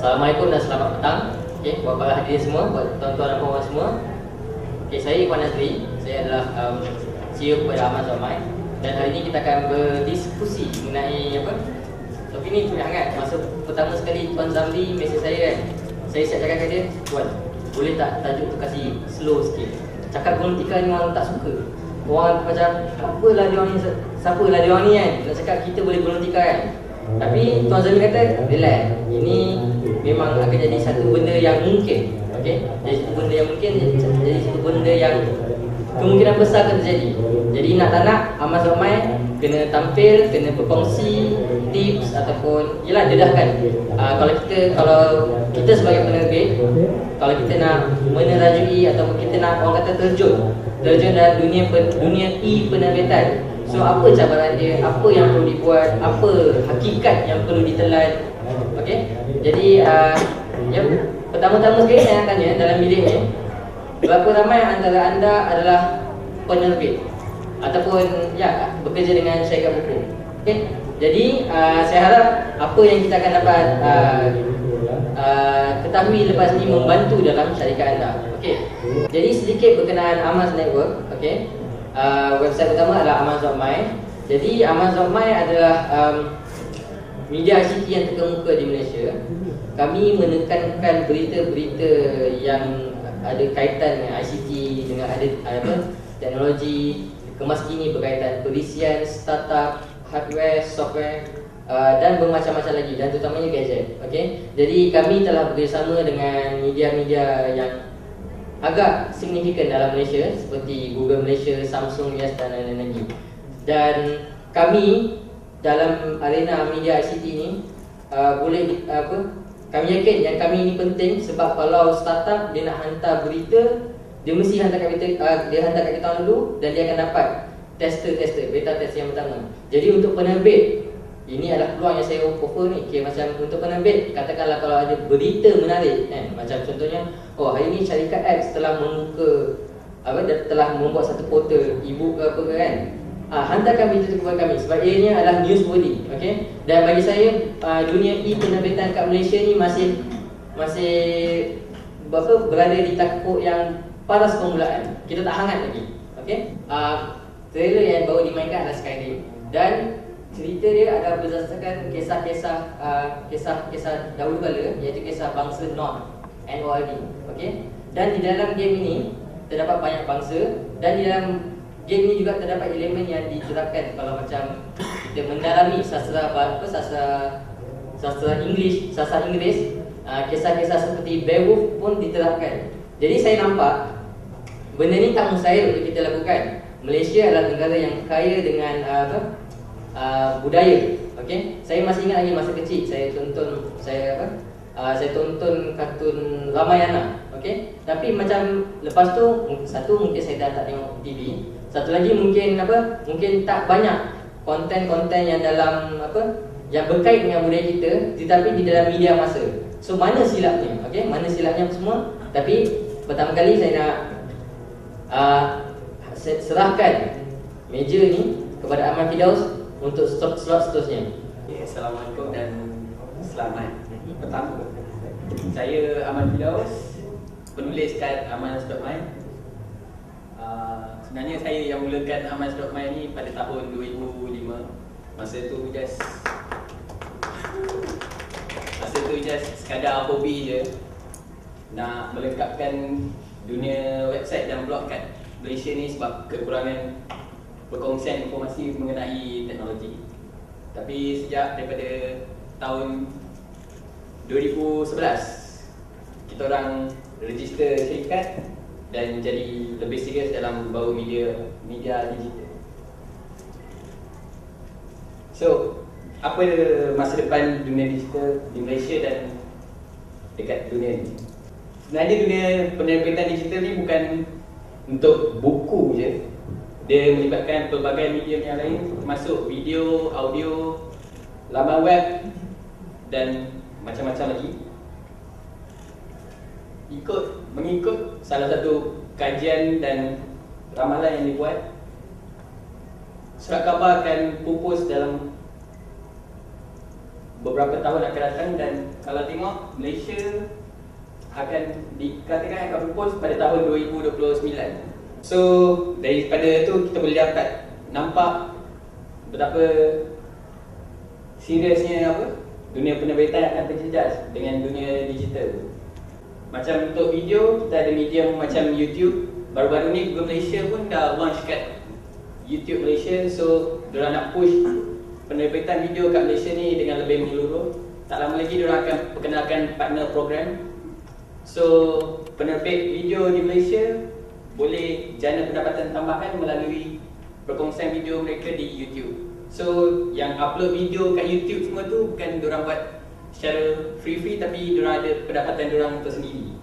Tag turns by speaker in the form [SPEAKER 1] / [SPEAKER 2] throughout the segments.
[SPEAKER 1] Assalamualaikum dan selamat petang. Buat para hadirin semua, buat tuan-tuan dan puan semua. Saya Ikhwan Nazri. Saya adalah CEO kepada Amal.my. Dan hari ini kita akan berdiskusi mengenai topik ni cukup hangat. Masa pertama sekali Tuan Zamri mesej saya kan, saya siap cakap kat dia, Tuan, boleh tak tajuk tu kasih slow sikit. Cakap politika ni orang tak suka. Orang macam, apalah dia orang ni, siapalah dia orang ni kan, nak cakap kita boleh politika kan. Tapi Tuan Zamri kata, relax, ini memang akan jadi satu benda yang mungkin. Jadi satu benda yang mungkin, jadi satu benda yang kemungkinan besar akan terjadi. Jadi nak tak nak, Amal.my kena tampil, kena berkongsi tips ataupun yelah dedahkan. Kalau kita sebagai penerbit, kalau kita nak menerajui ataupun kita nak orang kata terjun dalam dunia e-penerbitan. So apa cabaran dia, apa yang perlu dibuat, apa hakikat yang perlu ditelan. Jadi pertama-tama sekali saya nak tanya dalam bilik ni, berapa ramai antara anda adalah penerbit ataupun bekerja dengan syarikat buku? Jadi saya harap apa yang kita akan dapat ketahui lepas ni membantu dalam syarikat anda. Jadi sedikit berkenaan Amal Network. Website pertama adalah Amal.my. Jadi Amal.my adalah media ICT yang terkemuka di Malaysia. Kami menekankan berita-berita yang ada kaitan dengan ICT, dengan teknologi, kemas kini berkaitan perisian, startup, hardware, software dan bermacam-macam lagi, dan terutamanya gadget. Jadi kami telah bekerjasama dengan media-media yang agak signifikan dalam Malaysia seperti Google Malaysia, Samsung, Yes dan lain-lain lagi. Dan kami dalam arena media ICT ni kami yakin yang kami ini penting sebab kalau startup dia nak hantar berita, dia mesti hantar kat kita dulu dan dia akan dapat tester, beta test yang pertama. Jadi untuk penerbit, ini adalah peluang yang saya offer ni. Macam untuk penerbit, katakanlah kalau ada berita menarik macam contohnya, hari ini syarikat X telah membuat satu portal e-book ke apa ke kan, hantarkan berita itu kepada kami sebab ianya adalah newsworthy. Dan bagi saya dunia e-penerbitan kat Malaysia ni masih berada di takuk yang paras permulaan. Kita tak hangat lagi. Trailer yang baru dimainkan adalah Skyrim dan cerita dia adalah berdasarkan kisah dahulu kala, iaitu kisah bangsa Nord, Nord. Dan di dalam game ini terdapat banyak bangsa, dan di dalam game ini juga terdapat elemen yang diterapkan kalau macam kita mendalami sastra Inggeris, kisah-kisah seperti Beowulf pun diterapkan. Jadi saya nampak benda ni tak mustahil untuk kita lakukan. Malaysia adalah negara yang kaya dengan budaya. Saya masih ingat lagi masa kecil saya tonton kartun Ramayana. Tapi macam lepas tu, satu mungkin saya dah tak tengok TV, satu lagi mungkin tak banyak konten-konten yang dalam yang berkait dengan budaya kita, tetapi di dalam media masa. So mana silapnya? Mana silapnya semua? Tapi pertama kali saya nak serahkan meja ni kepada Ahmad Firdaus untuk slot seterusnya.
[SPEAKER 2] Assalamualaikum dan selamat petang. Saya Ahmad Firdaus, penulis kat Amal.my. Sebenarnya saya yang mulakan Amal.my ni pada tahun 2005. Masa tu just sekadar hobi je, nak melengkapkan dunia website dan blog kat Malaysia ni sebab kekurangan perkongsian informasi mengenai teknologi. Tapi sejak daripada tahun 2011 kita orang register syarikat dan jadi lebih serius dalam membawa media digital. So, apa masa depan dunia digital di Malaysia dan dekat dunia ni? Sebenarnya dunia penerbitan digital ni bukan untuk buku je. Dia melibatkan pelbagai medium yang lain, termasuk video, audio, laman web dan macam-macam lagi. Mengikut salah satu kajian dan ramalan yang dibuat, surat khabar akan pupus dalam beberapa tahun akan datang, dan kalau tengok Malaysia akan dikatakan akan berpos pada tahun 2029. So daripada tu kita boleh dapat nampak betapa seriusnya dunia penerbitan akan terjejas dengan dunia digital. Macam untuk video, kita ada medium macam YouTube. Baru-baru ni Google Malaysia pun dah launch kat YouTube Malaysia. So diorang nak push penerbitan video kat Malaysia ni dengan lebih menyeluruh. Tak lama lagi diorang akan perkenalkan partner program. So penerbit video di Malaysia boleh jana pendapatan tambahan melalui perkongsian video mereka di YouTube. So yang upload video kat YouTube semua tu bukan diorang buat secara free tapi diorang ada pendapatan diorang tersendiri.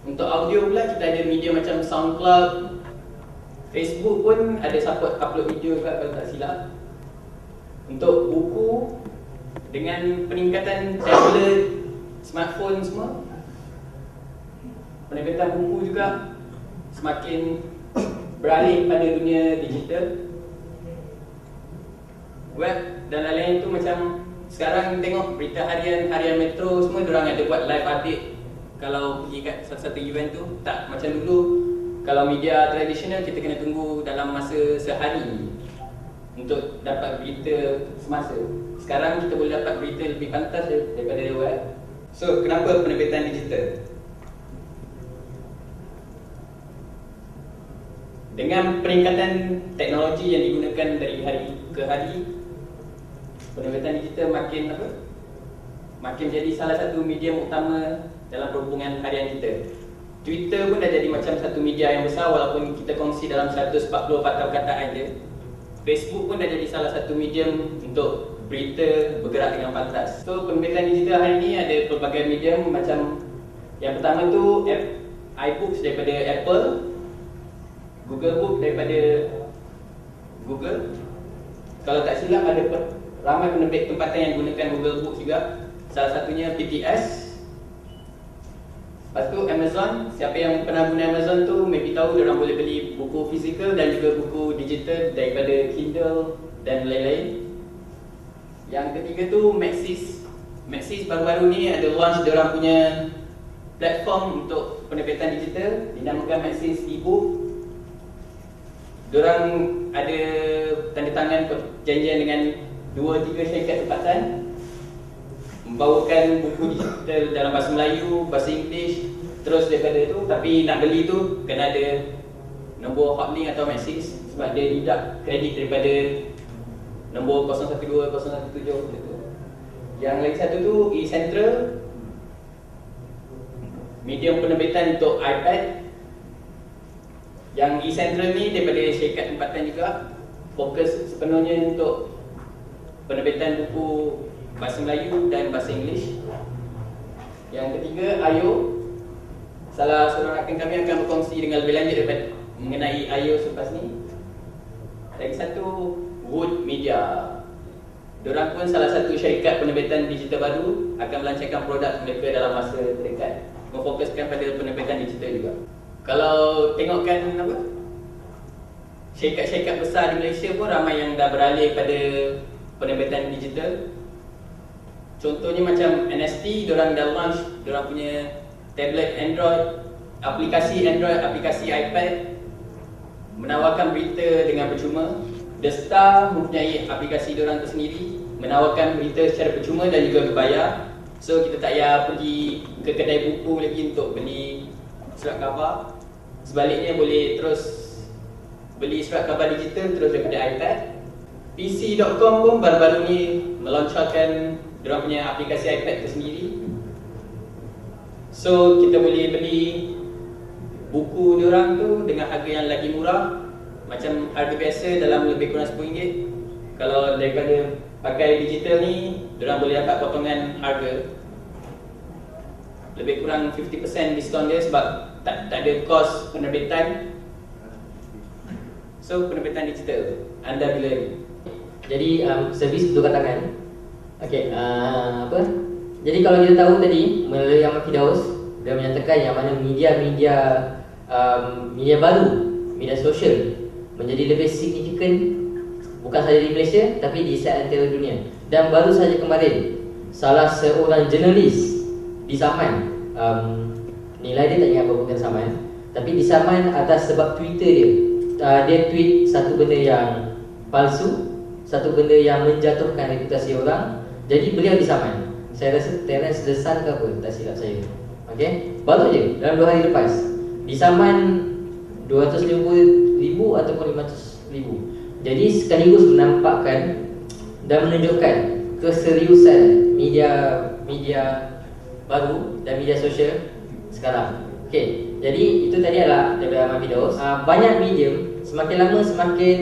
[SPEAKER 2] Untuk audio pula kita ada media macam SoundCloud, Facebook pun ada support upload video kat kalau tak silap. Untuk buku, dengan peningkatan tablet, smartphone semua, penerbitan buku juga semakin beralih pada dunia digital. Web dan lain-lain tu macam sekarang tengok berita harian Metro semua diorang ada buat live update kalau pergi kat satu-satu event tu. Tak macam dulu, kalau media tradisional kita kena tunggu dalam masa sehari untuk dapat berita semasa. Sekarang kita boleh dapat berita lebih pantas daripada web. So kenapa penerbitan digital? Dengan peningkatan teknologi yang digunakan dari hari ke hari, penerbitan digital makin jadi salah satu medium utama dalam perhubungan harian kita. Twitter pun dah jadi macam satu media yang besar walaupun kita kongsi dalam 140 perkataan je. Facebook pun dah jadi salah satu medium untuk berita bergerak dengan pantas. So penerbitan digital hari ini ada pelbagai medium macam yang pertama tu iBooks daripada Apple, Google Book daripada Google. Kalau tak silap ada ramai penerbit tempatan yang gunakan Google Book juga. Salah satunya PTS. Lepas tu Amazon. Siapa yang pernah guna Amazon tu maybe tahu diorang boleh beli buku fizikal dan juga buku digital daripada Kindle dan lain-lain. Yang ketiga tu Maxis. Maxis baru-baru ni ada launch diorang punya platform untuk penerbitan digital, dinamakan Maxis eBook. Diorang ada tanda tangan perjanjian dengan 2-3 syarikat tempatan membawakan buku digital dalam bahasa Melayu, bahasa Inggeris. Terus daripada tu, tapi nak beli tu kena ada nombor hotlink atau Maxis sebab dia deduct kredit daripada nombor 012, 017 gitu. Yang lagi satu tu eCentral, medium penerbitan untuk iPad. Yang eCentral ni daripada syarikat tempatan juga, fokus sepenuhnya untuk penerbitan buku bahasa Melayu dan bahasa Inggeris. Yang ketiga, IO. Salah seorang rakan kami akan berkongsi dengan lebih lanjut mengenai IO selepas ni. Lagi satu, Wood Media. Diorang pun salah satu syarikat penerbitan digital baru, akan melancarkan produk mereka dalam masa terdekat, memfokuskan pada penerbitan digital juga. Kalau tengokkan syarikat-syarikat besar di Malaysia pun ramai yang dah beralih pada penerbitan digital. Contohnya macam NST, diorang dah launch diorang punya tablet Android, aplikasi Android, aplikasi iPad, menawarkan berita dengan percuma. The Star mempunyai aplikasi diorang tersendiri, menawarkan berita secara percuma dan juga berbayar. So kita tak payah pergi ke kedai buku lagi untuk beli surat khabar. Sebaliknya boleh terus beli surat khabar digital terus daripada iPad. PC.com pun baru-baru ni melancarkan diorang punya aplikasi iPad tersendiri. So kita boleh beli buku diorang tu dengan harga yang lagi murah. Macam harga biasa dalam lebih kurang RM10. Kalau daripada pakai digital ni, diorang boleh dapat potongan harga lebih kurang 50% diskaun dia sebab tak ada kos penerbitan. So penerbitan digital, anda bila lagi?
[SPEAKER 1] Jadi servis tukar tangan. Okey, jadi kalau kita tahu tadi melalui Ahmad Firdaus, dia menyatakan yang mana media baru, media sosial menjadi lebih signifikan bukan sahaja di Malaysia tapi di seantero dunia. Dan baru saja kemarin salah seorang jurnalis disaman, nilai dia tak ingat berapa kena saman, tapi disaman atas sebab Twitter dia. Dia tweet satu benda yang palsu, satu benda yang menjatuhkan reputasi orang. Jadi beliau disaman. Saya rasa Terence The Sun ke apa, tak silap saya. Okay, baru je dalam 2 hari lepas disaman 250,000 ataupun 500,000. Jadi sekaligus menampakkan dan menunjukkan keseriusan media baru dan media sosial sekarang. Okey, jadi itu tadi adalah daripada Aman Firdaus. Banyak medium semakin lama semakin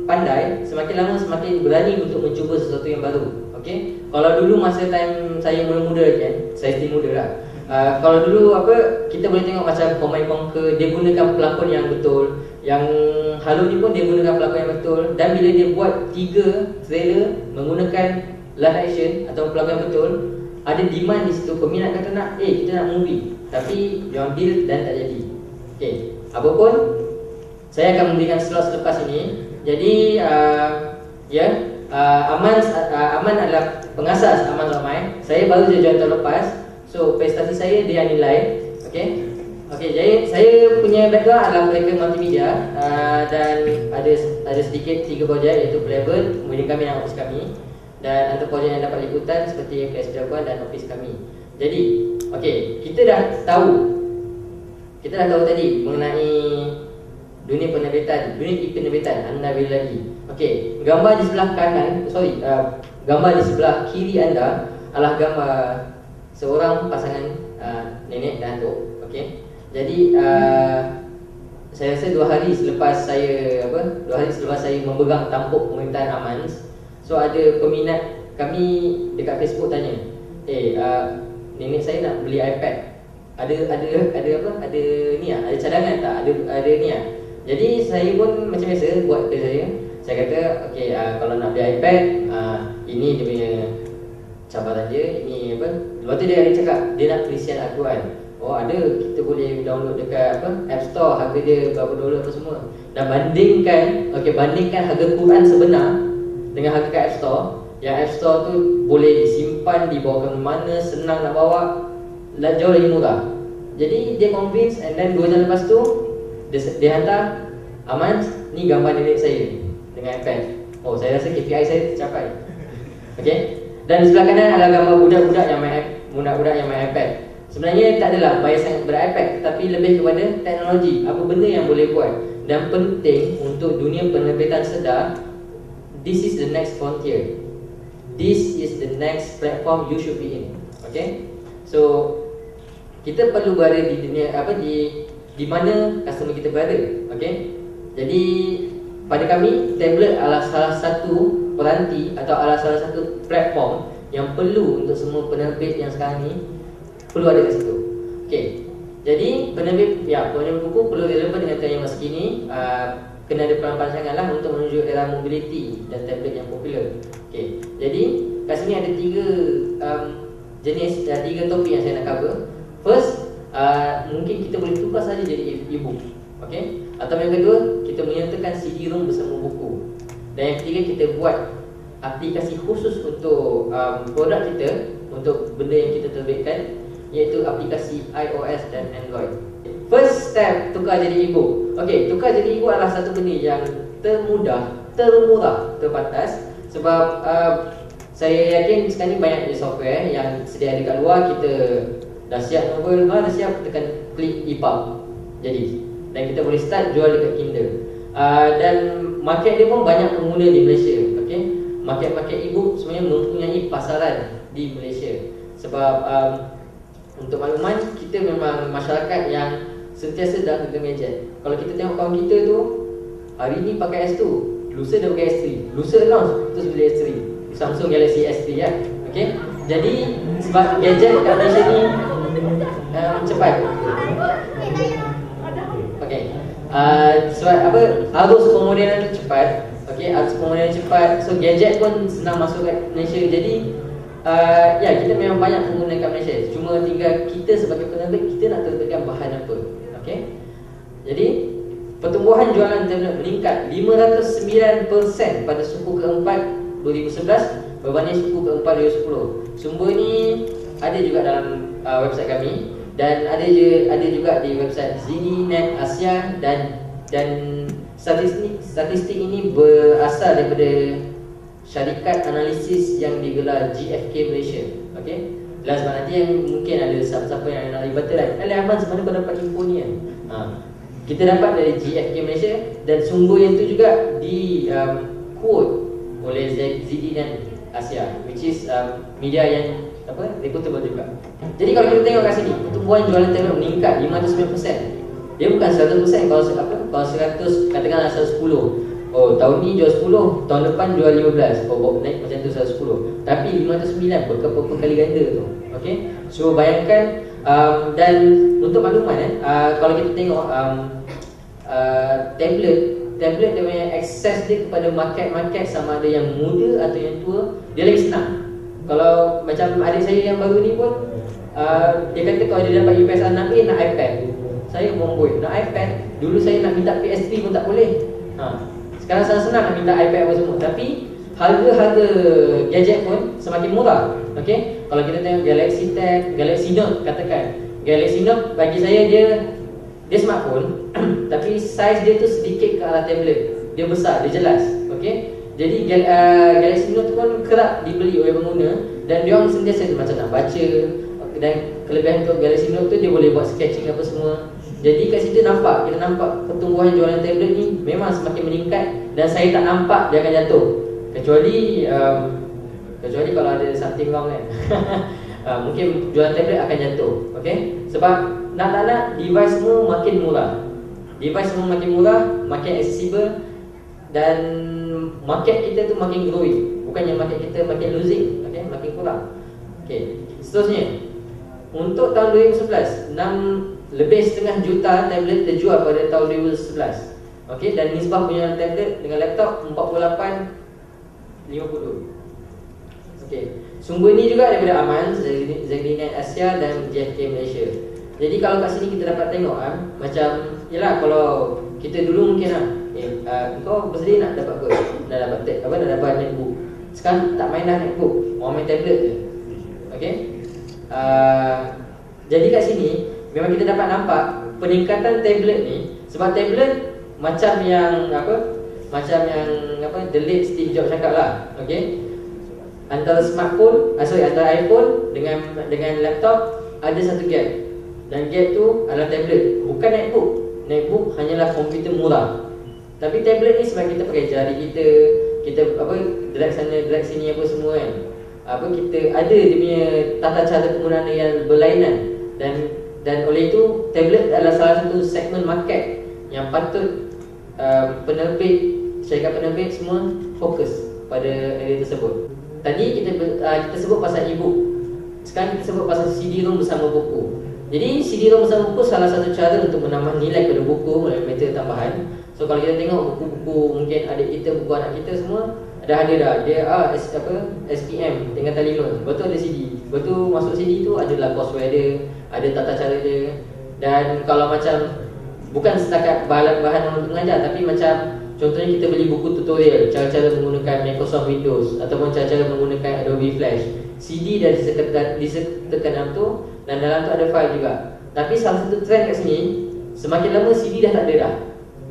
[SPEAKER 1] pandai, semakin lama semakin berani untuk mencuba sesuatu yang baru. Okey, kalau dulu masa time saya muda-muda kan, saya still muda lah. Kalau dulu kita boleh tengok macam Command Conquer, dia gunakan pelakon yang betul. Yang Halo ni pun dia gunakan pelakon yang betul. Dan bila dia buat 3 trailer menggunakan live action atau pelakon yang betul, ada demand di situ. Peminat kata nak, kita nak movie, tapi diorang deal dan tak jadi. Okay, apapun, saya akan memberikan slot selepas ini. Jadi Aman adalah pengasas Aman Ramai. Saya baru je join tahun lepas. So prestasi saya dia nilai. Okay, jadi saya punya background adalah mereka multimedia, dan ada sedikit 3 projek, iaitu Playable, kemudian kami dan office kami, dan antara projek yang dapat liputan seperti KS Jagoan dan office kami. Jadi kita dah tahu tadi mengenai dunia penerbitan, dunia penerbitan anda bila lagi. Gambar di sebelah kanan, gambar di sebelah kiri anda adalah gambar seorang pasangan nenek dan atuk. Jadi saya rasa 2 hari selepas saya memegang tampuk pemerintahan Amans, so ada peminat kami dekat Facebook tanya, nenek saya nak beli iPad. Ada cadangan tak? Ada ni ah. Jadi saya pun macam biasa buat kerja saya. Saya kata kalau nak beli iPad, ini dia punya cabaran dia, ini lepas tu dia ada cakap dia nak perisian Al-Quran. Ada, kita boleh download dekat App Store, harga dia berapa dolar apa semua. Dan bandingkan harga Quran sebenar dengan harga kat App Store. Yang App Store tu boleh disimpan, dibawa ke mana, senang nak bawa, jauh lagi murah. Jadi dia convince, and then 2 jam lepas tu dia hantar, Aman, ni gambar nenek saya dengan iPad. Saya rasa KPI saya tercapai. Dan di sebelah kanan adalah gambar budak-budak yang main iPad. Sebenarnya tak adalah bias sangat ber-iPad, tetapi lebih kepada teknologi, apa benda yang boleh buat. Dan penting untuk dunia penerbitan sedar, this is the next frontier, this is the next platform you should be in. So kita perlu berada di dunia di mana customer kita berada. Jadi pada kami, tablet adalah salah satu peranti atau adalah salah satu platform yang perlu untuk semua penerbit yang sekarang ni perlu ada kat situ. Jadi penerbit buku perlu relevan dengan trend yang masa kini. Kena ada pelan-pelan sangatlah untuk menuju era mobility dan tablet yang popular. Jadi kat sini ada 3 jenis, 3 topik yang saya nak cover. First, mungkin kita boleh tukar saja jadi e-book. Atau yang kedua, kita menyertakan CD-ROM bersama buku. Dan yang ketiga, kita buat aplikasi khusus untuk produk kita, untuk benda yang kita terbitkan, iaitu aplikasi iOS dan Android. First step, tukar jadi e-book. Tukar jadi e-book adalah satu benda yang termudah, termurah, terbatas. Sebab saya yakin sekarang ni banyak software yang sedia ada kat luar. Kita dah siap novel, dah siap, tekan klik EPUB jadi. Dan kita boleh start jual dekat Kindle. Dan market dia pun banyak pengguna di Malaysia. Market e-book sebenarnya mempunyai pasaran di Malaysia. Sebab untuk makluman, kita memang masyarakat yang sentiasa dah pegang gadget. Kalau kita tengok kawan kita tu, hari ni pakai S2, lusa dah pakai S3, lusa announce terus beli S3, Samsung Galaxy S3 kan. Jadi sebab gadget kat Malaysia ni cepat. Sebab arus pemodenan tu cepat. Arus pemodenan cepat. So gadget pun senang masuk kat Malaysia. Jadi kita memang banyak pengguna kat Malaysia. Cuma tinggal kita sebagai penerbit, kita nak terbitkan bahan apa. Jadi pertumbuhan jualan tablet meningkat 509% pada suku keempat 2011 berbanding suku keempat 2010. Sumber ni ada juga dalam website kami dan ada juga di website ZDNet Asia dan statistik ini berasal daripada syarikat analisis yang digelar GfK Malaysia. Okey. Jelas sebab nanti yang mungkin ada siapa-siapa yang nak libat lah. Ahmad sebenarnya kau dapat info ni kan? Kita dapat dari GfK Malaysia dan sumber yang tu juga di quote oleh ZDNet Asia, which is media yang reputable juga. Jadi kalau kita tengok kat sini, pertumbuhan jualan tablet meningkat 509%. Dia bukan 100% kalau 100 katakanlah 110. Oh, tahun ni jual 10, tahun depan jual 15. Oh, naik macam tu 110. Tapi 509 berapa kali ganda tu. Okey. So bayangkan dan untuk makluman kalau kita tengok tablet dia punya akses dia kepada market sama ada yang muda atau yang tua, dia lagi senang. Kalau macam adik saya yang baru ni pun dia kata kalau dia dapat UPS 6A nak iPad. Saya bomboi nak iPad. Dulu saya nak minta PS3 pun tak boleh. Sekarang senang-senang nak minta iPad apa semua. Tapi harga gadget pun semakin murah. Okey, kalau kita tengok Galaxy Tab, Galaxy Note katakan. Galaxy Note bagi saya dia smartphone tapi saiz dia tu sedikit ke arah tablet. Dia besar, dia jelas. Okey. Jadi Galaxy Note tu pun kerap dibeli oleh pengguna dan dia orang sentiasa macam nak baca, dan kelebihan untuk Galaxy Note tu dia boleh buat sketching apa semua. Jadi kat situ kita nampak pertumbuhan jualan tablet ni memang semakin meningkat dan saya tak nampak dia akan jatuh. Kecuali kalau ada something wrong kan. Mungkin jualan tablet akan jatuh. Okey? Sebab nak tak nak device semua makin murah. Device semua makin murah, makin accessible dan market kita tu makin growing. Bukannya market kita makin losing, okey, makin kurang. Okey. Seterusnya, untuk tahun 2011, lebih setengah juta tablet terjual pada tahun 2011. Okey, dan nisbah punya tablet dengan laptop 48-52. Okey. Sumber ni juga daripada Aman, ZDNet Asia dan GfK Malaysia. Jadi kalau kat sini kita dapat tengok macam yalah, kalau kita dulu mungkin kau bersedia nak dapat nak dapat netbook. Sekarang tak main dah netbook, orang main tablet je. Okey. Jadi kat sini memang kita dapat nampak peningkatan tablet ni. Sebab tablet macam yang the late Steve Jobs cakap lah. Okey. Antara iPhone dengan laptop ada satu gap. Dan gap tu adalah tablet, bukan netbook. Netbook hanyalah komputer murah. Tapi tablet ni sebab kita pakai jari kita drag sana drag sini apa semua kan. Kita ada dia punya tata cara penggunaan yang berlainan dan oleh itu tablet adalah salah satu segmen market yang patut syarikat penerbit semua fokus pada area tersebut. Tadi kita sebut pasal e-book. Sekarang kita sebut pasal CD-ROM bersama buku. Jadi CD-ROM bersama buku salah satu cara untuk menambah nilai pada buku melalui metode tambahan. So kalau kita tengok buku-buku mungkin adik kita, buku anak kita semua dah ada dia SPM tinggal telefon. Betul ada CD. Betul masuk CD tu adalah courseware dia, ada tata cara dia. Dan kalau macam bukan setakat bahan untuk mengajar, tapi macam contohnya kita beli buku tutorial cara-cara menggunakan Microsoft Windows ataupun cara-cara menggunakan Adobe Flash. CD dah disertakan dalam tu dan dalam tu ada file juga. Tapi salah satu trend kat sini, semakin lama CD dah tak ada dah.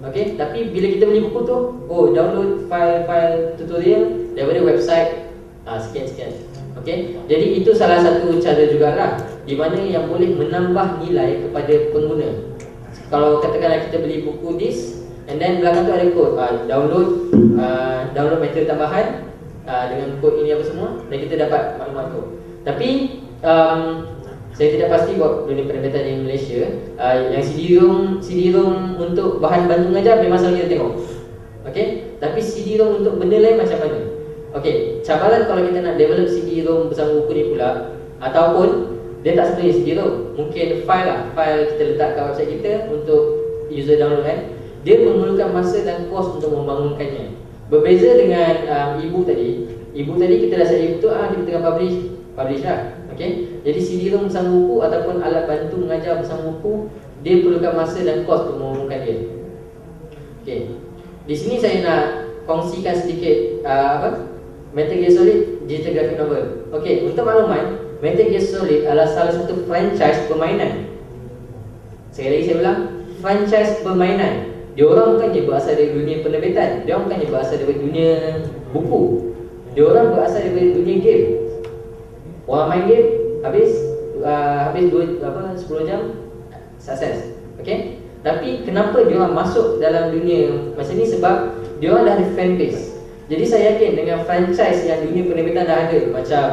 [SPEAKER 1] Okey, tapi bila kita beli buku tu, download file tutorial daripada website sekian. Okey, jadi itu salah satu cara jugalah di mana yang boleh menambah nilai kepada pengguna. Kalau katakanlah kita beli buku disk and then belakang tu ada kod, download metode tambahan dengan kod ini apa semua dan kita dapat maklumat tu. Tapi saya tidak pasti buat dunia penerbitan di Malaysia. Yang CD-ROM untuk bahan bantu mengajar memang selalu kita tengok. Okey, tapi CD-ROM untuk benda lain macam mana? Okey, cabaran kalau kita nak develop CD-ROM bersama buku ni pula, ataupun dia tak sebenarnya CD-ROM, mungkin file kita letak kat website kita untuk user download kan. Dia memerlukan masa dan kos untuk membangunkannya. Berbeza dengan e-book tadi. E-book tadi kita dah set e-book tu, kita tengah publish lah. Okay? Jadi CD-ROM bersama buku ataupun alat bantu mengajar bersama buku, dia perlukan masa dan kos untuk membangunkan dia. Okey. Di sini saya nak kongsikan sedikit Metal Gear Solid digital graphic novel. Okey, untuk makluman, Metal Gear Solid adalah salah satu franchise permainan. Sekali lagi saya ulang, franchise permainan. Dia orang bukannya berasal dari dunia penerbitan, dia orang bukannya berasal dari dunia buku. Dia orang berasal dari dunia game. Orang main game habis 10 jam sukses. Okey? Tapi kenapa dia orang masuk dalam dunia macam ni? Sebab dia orang dah ada fan base. Jadi saya yakin dengan franchise yang dunia penerbitan dah ada, macam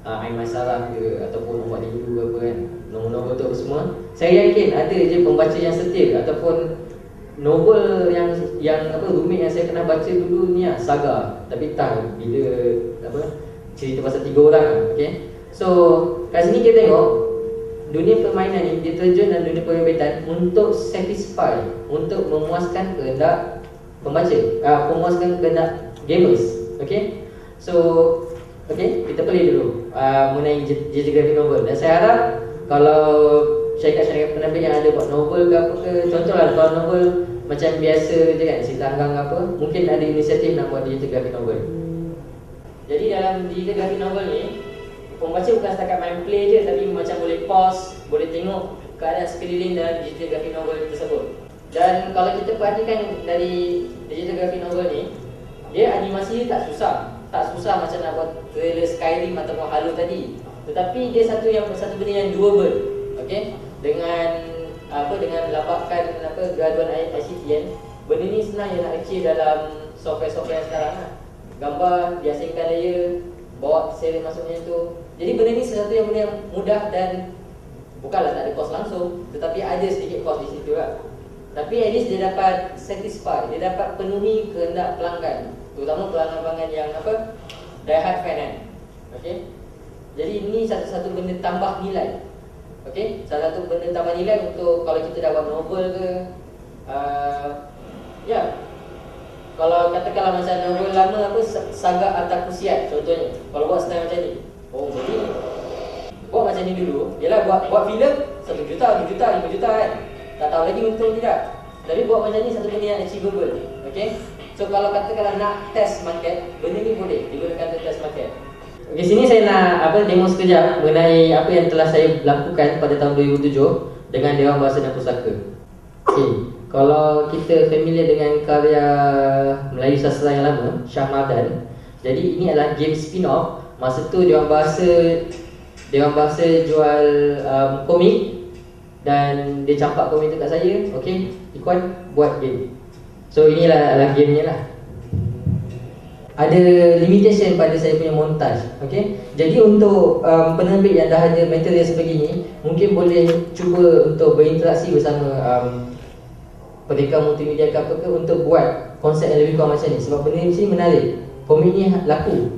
[SPEAKER 1] Ain Masalah ke ataupun Umat Rindu ke apa kan, novel-novel tu semua, saya yakin ada je pembaca yang setia. Ataupun novel yang rumit yang saya pernah baca dulu ni Saga, tapi tak bila cerita pasal 3 orang lah. Okay? So kat sini kita tengok dunia permainan ni dia terjun dalam dunia penerbitan untuk satisfy, untuk memuaskan kehendak pembaca, memuaskan kehendak gamers. Okay? So okay, kita pilih dulu mengenai digital graphic novel. Dan saya harap kalau syarikat-syarikat penerbit yang ada buat novel ke apa ke, contohlah kalau novel macam biasa je kan, cerita hanggang apa, mungkin ada inisiatif nak buat digital graphic novel. Jadi dalam digital graphic novel ni, pembaca bukan setakat main play je, tapi macam boleh pause, boleh tengok keadaan sekeliling dalam digital graphic novel tersebut. Dan kalau kita perhatikan dari digital graphic novel ni, dia animasi dia tak susah macam nak buat trailer Skyrim ataupun Halo tadi. Tetapi dia satu benda yang doable. Okey, dengan lapakkan graduan ICT kan, benda ni senang je nak achieve dalam software-software yang sekarang lah. Gambar diasingkan layer, bawa sel masuknya tu. Jadi benda ni sesuatu yang mudah dan bukanlah tak ada kos langsung, tetapi ada sedikit kos di situ lah. Tapi at least dia dapat satisfy, dia dapat penuhi kehendak pelanggan, terutama pelanggan-pelanggan yang die hard fan kan. Okey. Jadi ini satu benda tambah nilai. Okey, salah satu benda tambah nilai untuk kalau kita dah buat novel ke, kalau katakanlah macam novel lama Saga Artakusiat contohnya, kalau buat style macam ni, jadi buat macam ni dulu, yalah buat filem 1 juta, 2 juta, 5 juta kan, tak tahu lagi untung tidak. Tapi buat macam ni satu benda yang achievable. Okey, so kalau katakanlah nak test market, benda ni boleh digunakan untuk test market. Okey, sini saya nak demo sekejap mengenai apa yang telah saya lakukan pada tahun 2007 dengan Dewan Bahasa dan Pustaka. Okey, kalau kita familiar dengan karya Melayu Sastra yang lama, Shah Mardan, jadi ini adalah game spin-off. Masa tu Dewan Bahasa jual komik dan dia campak komik tu kat saya. Okey, Ikhwan buat game. So inilah gamenya lah. Ada limitation pada saya punya montaj. Okey, jadi untuk penerbit yang dah ada material sebegini, mungkin boleh cuba untuk berinteraksi bersama pendekar multimedia ke apa ke untuk buat konsep yang lebih kurang macam ni. Sebab benda ni menarik, komik ni laku.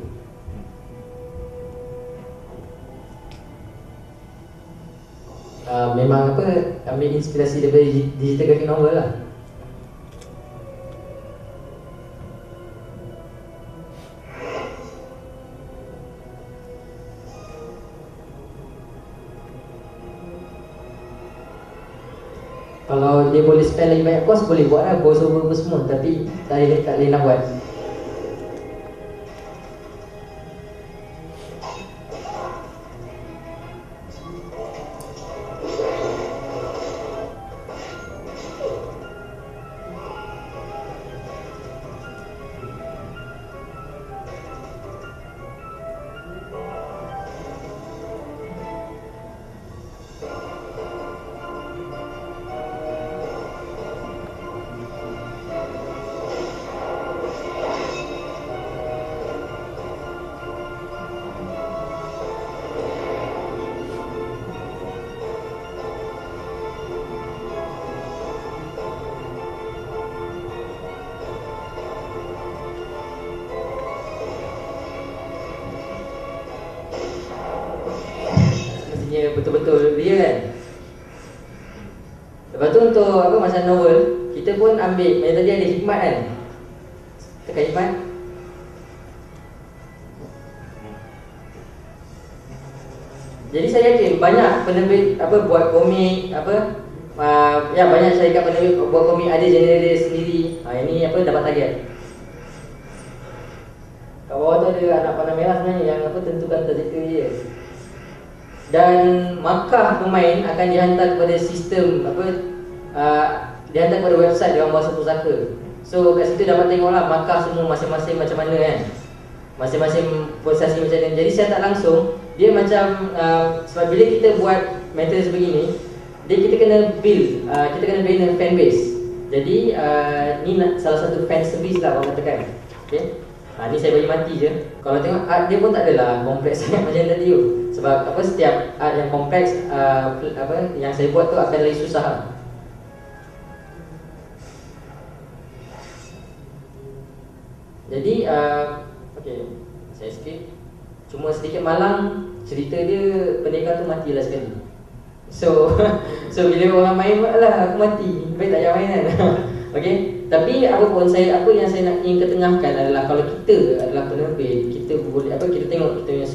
[SPEAKER 1] Memang ambil inspirasi daripada digital graphic novel lah. Kalau dia boleh spend lagi banyak kos, boleh buat lah voice over semua. Tapi tak boleh nak buat. Betul-betul dia kan. Lepas tu untuk macam novel, kita pun ambil macam tadi ada hikmat kan. Tekan hikmat. Jadi saya yakin banyak penerbit buat komik Ya banyak syarikat penerbit buat komik ada genre dia sendiri. Ini apa dapat tagihan. Kat bawah tu ada anak panah merah sebenarnya yang apa tentukan trajektori dia. Dan markah pemain akan dihantar kepada sistem apa dihantar kepada website Dewan Bahasa Pusaka. So kat situ dapat tengoklah markah semua masing-masing macam mana kan. Masing-masing prosesi macam mana. Jadi saya tak langsung dia macam sebab bila kita buat material sebegini, kita kena build, kita kena bina fanbase. Jadi ni salah satu fan service lah orang katakan. Okay. Ni saya bagi mati je. Kalau tengok art dia pun tak adalah kompleks sangat macam tadi tu. Sebab apa setiap art yang kompleks apa yang saya buat tu akan lagi susah. Jadi okey, saya skip. Cuma sedikit malang cerita dia pendekar tu matilah sekali. So bila orang main lah aku mati, baik tak payah main kan. Okey, tapi apa yang saya nak ingin ketengahkan adalah kalau kita adalah penerbit, kita boleh kita tengok kita punya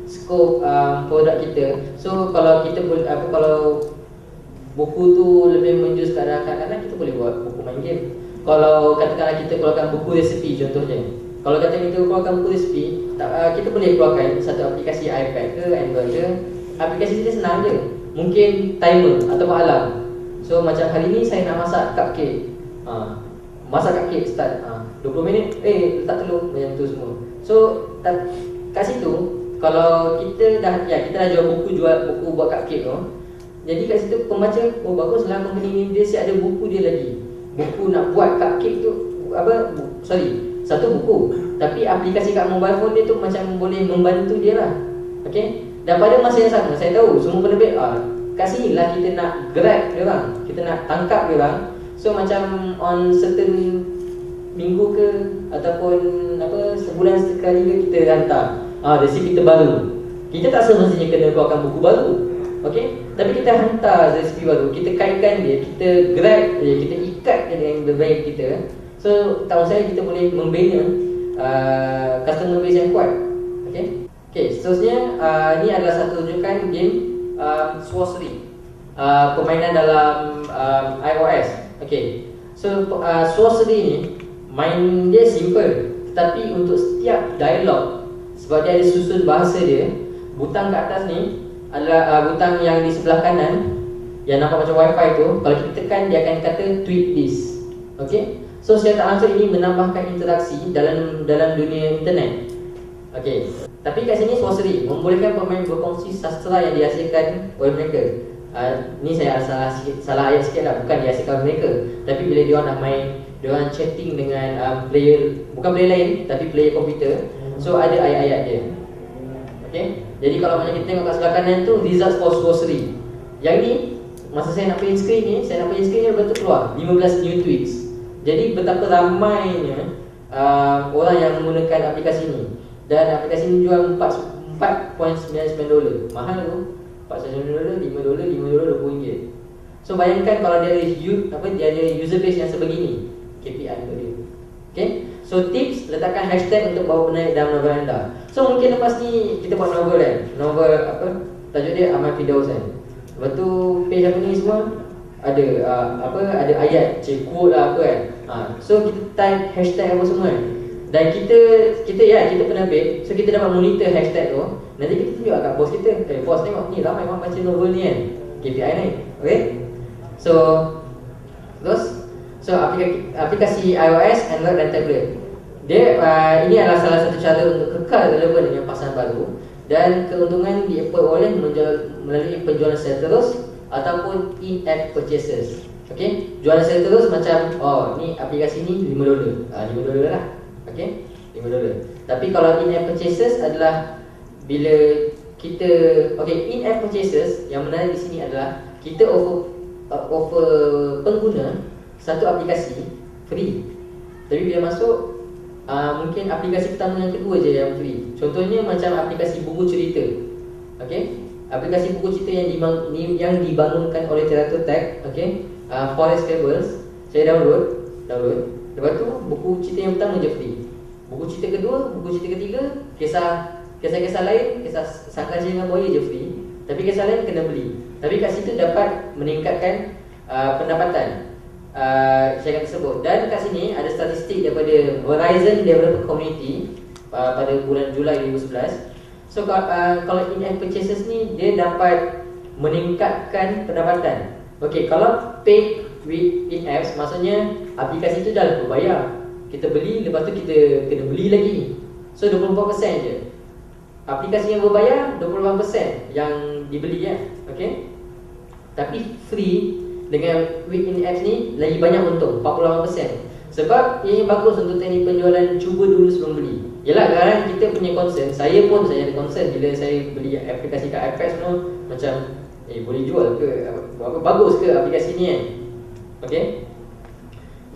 [SPEAKER 1] skop produk kita. So kalau kita boleh kalau buku tu lebih menjurus ke arah kanak-kanak, kita boleh buat buku main game. Kalau katakanlah kita keluarkan buku resipi contohnya. Kalau katakan kita keluarkan buku resipi, kita boleh keluarkan satu aplikasi iPad ke Android ke. Aplikasi dia senang je. Mungkin timer atau alarm. So macam hari ni saya nak masak cupcake. Masak cupcake start 20 minit letak telur macam tu semua. So kat situ kalau kita dah jual buku buat cupcake tu. Jadi kat situ pembaca baguslah company ni dia siap ada buku dia lagi. Buku nak buat cupcake tu satu buku. Tapi aplikasi kat mobile phone dia tu macam boleh membantu dia lah. Okey. Dan pada masa yang sama saya tahu semua penerbit kat sini lah kita nak grab dia orang. Kita nak tangkap dia orang. So macam on certain minggu ke ataupun sebulan sekali ke kita hantar resipi terbaru. Kita tak semestinya kena keluarkan buku baru. Okey, tapi kita hantar resipi baru, kita kaitkan dia, kita grab dia, kita ikat dia dengan brand kita. So tahu saya kita boleh membina customer base yang kuat. Okey, seterusnya ni adalah satu rujukan game Sorcery. Permainan dalam iOS. Okey. So Sorcery ni main dia simple, tetapi untuk setiap dialog sebab dia ada susun bahasa dia, butang kat atas ni adalah butang yang di sebelah kanan yang nampak macam wifi tu. Kalau kita tekan dia akan kata tweet this. Okey. So secara tak langsung ini menambahkan interaksi dalam dunia internet. Okey. Tapi kat sini Sorcery membolehkan pemain berkongsi sastra yang dihasilkan oleh mereka. Ni saya salah ayat sikit lah, bukan dihasilkan oleh mereka. Tapi bila dia orang nak main, dia orang chatting dengan bukan player lain tapi player komputer. So ada ayat-ayat dia. Okey. Jadi kalau macam kita tengok kat sebelah kanan tu results for Sorcery. Yang ni masa saya nak print screen ni, betul keluar 15 new tweets. Jadi betapa ramainya orang yang menggunakan aplikasi ni. Dan aplikasi ni jual $4.99. Mahal tu. $4.99, $5, $20 So bayangkan kalau dia ada user base yang sebegini, KPI untuk dia. Okay. So tips, letakkan hashtag untuk bawa penarik dalam novel anda. So mungkin lepas ni kita buat novel kan. Novel tajuk dia Ahmad Firdaus kan. Lepas tu page apa ni semua ada ada ayat, quote lah apa kan. So kita type hashtag apa semua kan. Dan kita penerbit, so kita dapat monitor hashtag tu. Nanti kita tunjuk kat bos kita. Bos tengok ni ramai orang baca novel ni kan. KPI naik. Okay. So aplikasi iOS, Android dan tablet. Dia ini adalah salah satu cara untuk kekal relevan dengan pasaran baru. Dan keuntungan diperoleh melalui penjualan secara terus ataupun in-app purchases. Okay. Jualan secara terus macam ni aplikasi ni $5. $5 lah. Okay, $5. Tapi kalau in-app purchases adalah bila kita in-app purchases yang menarik di sini adalah kita offer pengguna satu aplikasi free. Tapi bila masuk mungkin aplikasi pertama yang kedua je yang free. Contohnya macam aplikasi buku cerita. Okey, aplikasi buku cerita yang dibangunkan oleh Teratur Tech. Okey, Forest Fables. Saya download. Lepas tu buku cerita yang pertama je free. Buku cerita kedua, buku cerita ketiga, kisah lain, kisah Sang Kancil dengan Buaya je free. Tapi kisah lain kena beli. Tapi kat situ dapat meningkatkan pendapatan syarikat tersebut. Dan kat sini ada statistik daripada Verizon Developer Community pada bulan Julai 2011. So kalau in-app purchases ni dia dapat meningkatkan pendapatan. Okey, kalau paid with in-apps maksudnya aplikasi tu dah berbayar. Kita beli, lepas tu kita kena beli lagi. So 24% je. Aplikasi yang berbayar 28% yang dibeli ya. Okey. Tapi free dengan with in-apps ni lagi banyak untung, 48%. Sebab ia bagus untuk teknik penjualan, cuba dulu sebelum beli. Yalah, kadang kita punya concern, saya ada concern bila saya beli aplikasi kat iPad semua, macam boleh jual ke, bagus ke aplikasi ni kan. Okey.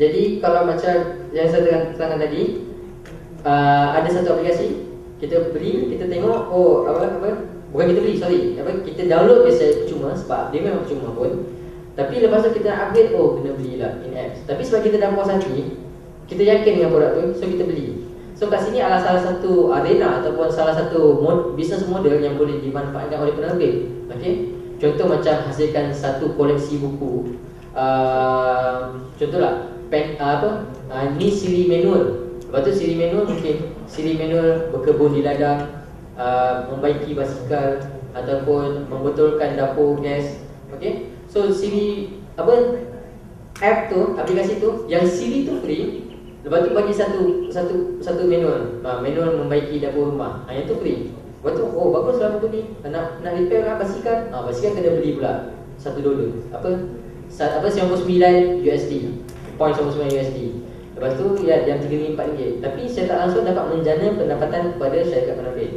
[SPEAKER 1] Jadi kalau macam yang saya terangkan tadi, ada satu aplikasi kita beli, kita tengok bukan kita beli, kita download dia secara percuma sebab dia memang percuma pun. Tapi lepas tu kita nak upgrade, kena belilah in-apps. Tapi sebab kita dah puas hati, kita yakin dengan produk tu, so kita beli. So kat sini adalah salah satu arena ataupun salah satu business model yang boleh dimanfaatkan oleh penerbit. Okey. Contoh macam hasilkan satu koleksi buku. Contohlah ni siri manual. Lepas tu siri manual mungkin siri manual berkebun di ladang, membaiki basikal ataupun membetulkan dapur gas. Okey. So siri app tu, aplikasi tu, yang siri tu free. Lepas tu bagi satu manual, manual membaiki dapur rumah. Yang tu free. Lepas tu baguslah buku ni. Nak repair basikal, basikal kena beli pula $1. Apa 99 USD. Point 99 USD. Lepas tu yang RM3-4. Tapi saya tak langsung dapat menjana pendapatan kepada syarikat penerbit.